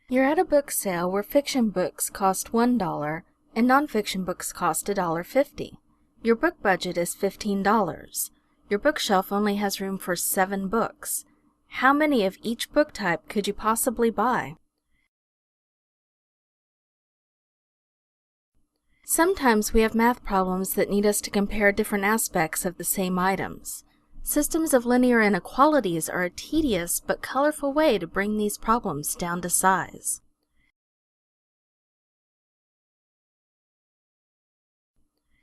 You're at a book sale where fiction books cost $1 and nonfiction books cost $1.50. Your book budget is $15. Your bookshelf only has room for 7 books. How many of each book type could you possibly buy? Sometimes we have math problems that need us to compare different aspects of the same items. Systems of linear inequalities are a tedious but colorful way to bring these problems down to size.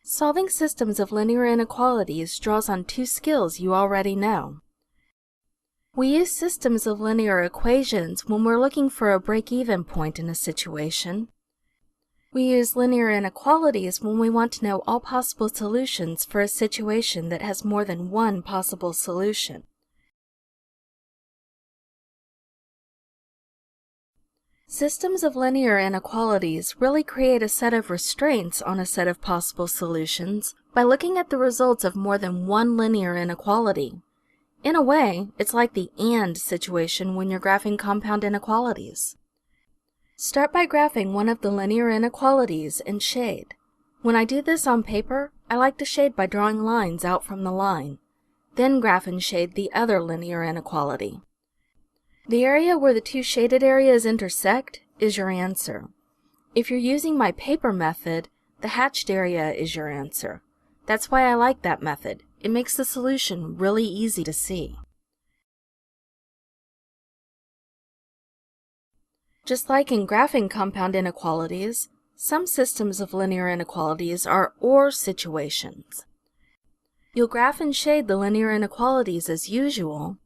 Solving systems of linear inequalities draws on 2 skills you already know. We use systems of linear equations when we're looking for a break-even point in a situation. We use linear inequalities when we want to know all possible solutions for a situation that has more than one possible solution. Systems of linear inequalities really create a set of restraints on a set of possible solutions by looking at the results of more than one linear inequality. In a way, it's like the AND situation when you're graphing compound inequalities. Start by graphing one of the linear inequalities and shade. When I do this on paper, I like to shade by drawing lines out from the line. Then graph and shade the other linear inequality. The area where the 2 shaded areas intersect is your answer. If you're using my paper method, the hatched area is your answer. That's why I like that method. It makes the solution really easy to see. Just like in graphing compound inequalities, some systems of linear inequalities are OR situations. You'll graph and shade the linear inequalities as usual,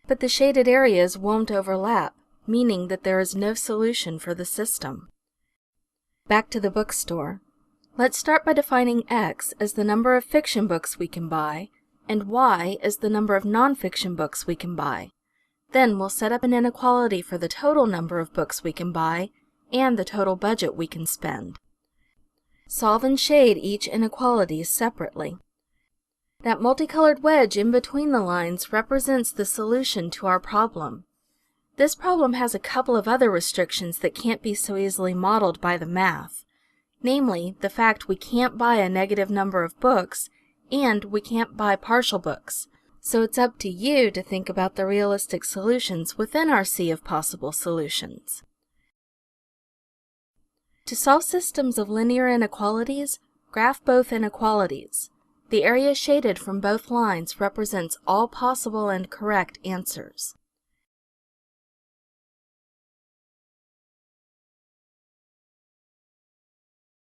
but the shaded areas won't overlap, meaning that there is no solution for the system. Back to the bookstore. Let's start by defining X as the number of fiction books we can buy, and Y as the number of nonfiction books we can buy. Then we'll set up an inequality for the total number of books we can buy and the total budget we can spend. Solve and shade each inequality separately. That multicolored wedge in between the lines represents the solution to our problem. This problem has a couple of other restrictions that can't be so easily modeled by the math. Namely, the fact we can't buy a negative number of books and we can't buy partial books. So it's up to you to think about the realistic solutions within our sea of possible solutions. To solve systems of linear inequalities, graph both inequalities. The area shaded from both lines represents all possible and correct answers.